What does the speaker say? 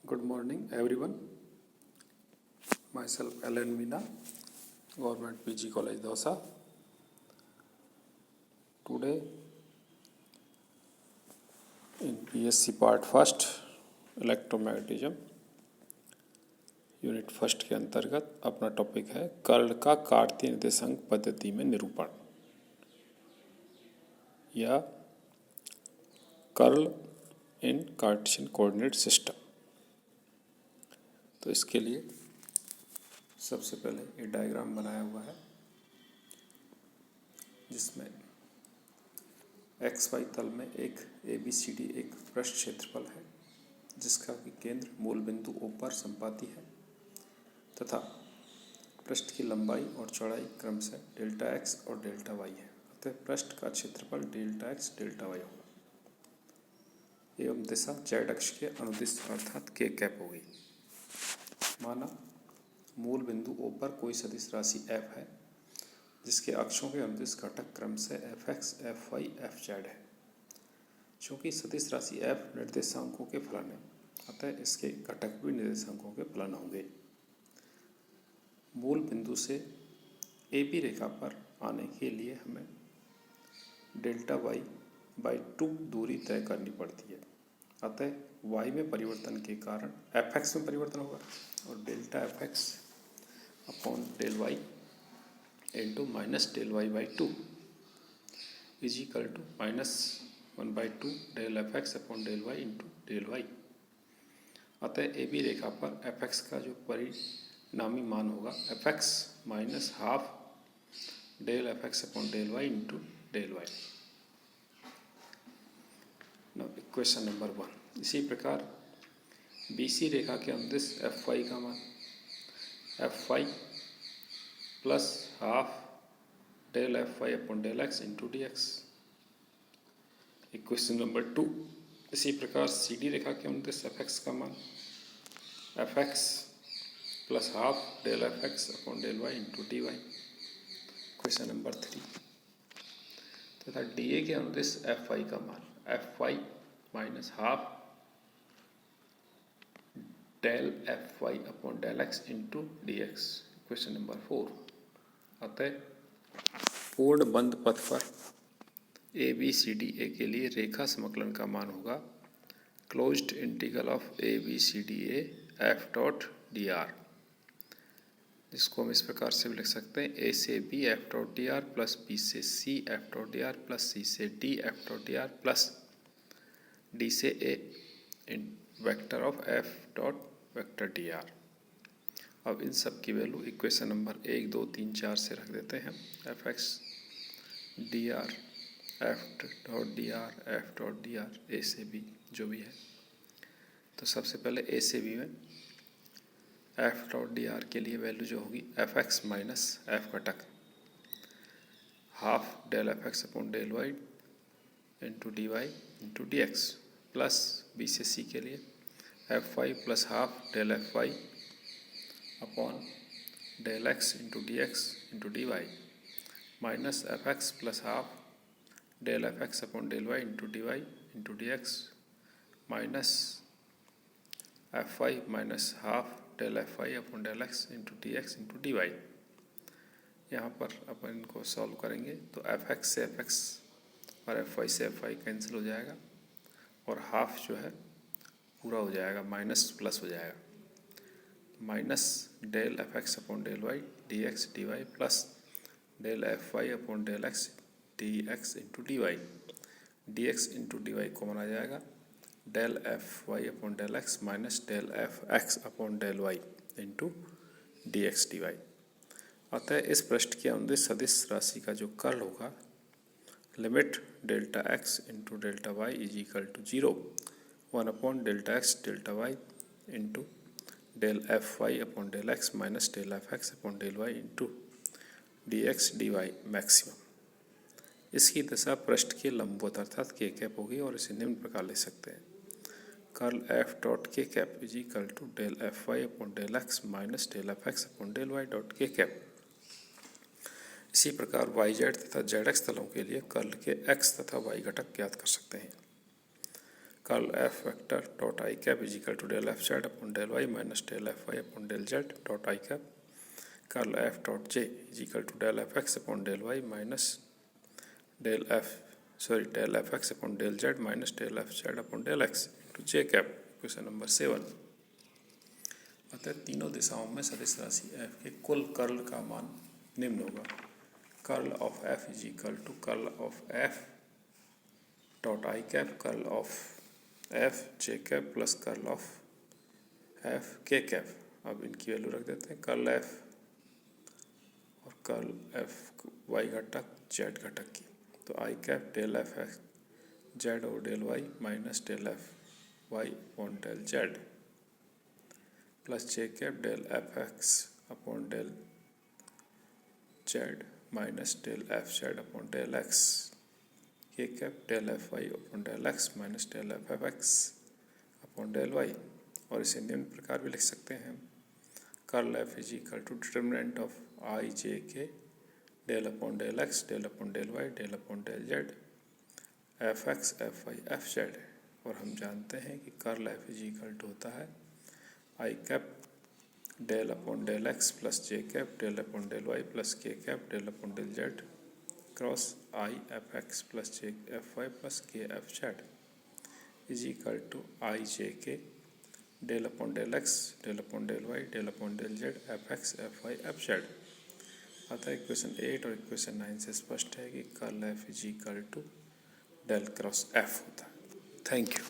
Good morning, everyone. Myself, Alan Meena, Government PG College, Dausa. Today, in PSC Part First, electromagnetism unit first के अंतर्गत अपना topic है curl का कार्तीय निर्देशांक पद्धति में निरूपण या कर्ल इन कार्टेशियन कोऑर्डिनेट सिस्टम। तो इसके लिए सबसे पहले ये डायग्राम बनाया हुआ है जिसमें XY तल में एक ABCD एक पृष्ठ क्षेत्रफल है जिसका कि केंद्र मूल बिंदु O पर संपाती है तथा पृष्ठ की लंबाई और चौड़ाई क्रमशः डेल्टा x और डेल्टा y है। अतः पृष्ठ का क्षेत्रफल डेल्टा x डेल्टा y होगा एवं दिशा z अक्ष के अनुदिश अर्थात k कैप होगी। माना मूल बिंदु O पर कोई सदिश राशि f है जिसके अक्षों के अनुदिश घटक क्रमशः fx, fy, fz है। चूँकि सदिश राशि f निर्देशांकों के फलन है अतः इसके घटक भी निर्देशांकों के फलन होंगे। मूल बिंदु से AB रेखा पर आने के लिए हमें डेल्टा y बाई 2 दूरी तय करनी पड़ती है। अतः y में परिवर्तन के कारण fx में परिवर्तन होगा और delta fx upon del y into minus del y by 2 is equal to minus 1/2 del fx upon del y into del y। अतः AB रेखा पर fx का जो परिणामी मान होगा fx minus half del fx upon del y into del y। Now equation number 1। इसी प्रकार BC रेखा के अनुदिश fy का मान fy plus half del fy upon del x into dx। Equation number 2। इसी प्रकार CD रेखा के अनुदिश fx का मान fx plus half del fx upon del y into dy। Question number 3 तथा DA के अनुदिश fy का मान fy minus half del fy upon del x into dx। Question number 4। अतः पूर्ण बंद पथ पर ABCDA के लिए रेखा समकलन का मान होगा closed integral of ABCDA f dot dr, जिसको हम इस प्रकार से भी लिख सकते हैं A से B f dot dr plus B से C f dot dr plus C से D f dot dr plus D से A in vector of f dot vector dr। अब इन सब की वैल्यू इक्वेशन नंबर 1, 2, 3, 4 से रख देते हैं। fx dr f dot dr f dot dr A से B जो भी है। तो सबसे पहले A से B में f डॉट dr के लिए वैल्यू जो होगी fx माइनस f घटक half del fx upon del y into dy into dx plus B से C के लिए fy plus half del fy upon del x into dx into dy minus fx plus half del fx upon del y into dy into dx minus fy minus half del fy upon del x into dx into dy। यहाँ पर अपन इनको solve करेंगे तो fx से fx और fy से fy cancel हो जाएगा और हाफ जो है पूरा हो जाएगा माइनस प्लस हो जाएगा minus del fx upon del y dx dy plus del fy upon del x dx into dy। dx into dy common आ जाएगा del fy upon del x minus del fx upon del y into dx dy। अतः इस पृष्ठ के अनुदिश सदिश राशि का जो कर्ल होगा limit delta x into delta y is equal to 0 1 upon delta x delta y into del fy upon del x minus del fx upon del y into dx dy maximum. इसकी दिशा पृष्ठ के लंबवत अर्थात k cap होगी और इसे निम्न प्रकार लिख सकते हैं curl f dot k cap is equal to del fy upon del x minus del fx upon del y dot k cap. इसी प्रकार yz तथा zx तलों के लिए कर्ल के x तथा y घटक ज्ञात कर सकते हैं। Curl F vector dot I cap is equal to del F Z upon del Y minus del F Y upon del Z dot I cap. Curl F dot J is equal to del F X upon del Y minus del F X upon del Z minus del F Z upon del X into J cap. Question number 7। अतः तीनों दिशाओं में सदिश राशि F के कुल curl का मान निम्न होगा। Curl of F is equal to curl of F dot I cap curl of F J cap plus curl of F K cap. अब इनकी वैल्यू रख देते हैं, कर्ल एफ और कर्ल एफ वाई घटक जेड घटक की, तो I cap del F X Z और del Y minus del F Y upon del Z plus J cap del F X upon del Z minus del F Z upon del X K cap del F Y upon del X minus del F X upon del Y. और इसे निम्न प्रकार भी लिख सकते हैं, curl F is equal to determinant of I J K del upon del X del upon del Y del upon del Z F X F Y F Z. और हम जानते हैं कि curl F is equal to होता है आई cap del upon del X plus J cap del upon del Y plus K cap del upon del Z cross I F X plus J F Y plus K F Z is equal to I J K del upon del X del upon del Y del upon del Z F X F Y F Z. अतः equation 8 और equation 9 से स्पष्ट है कि curl F is equal to del cross F होता है। Thank you.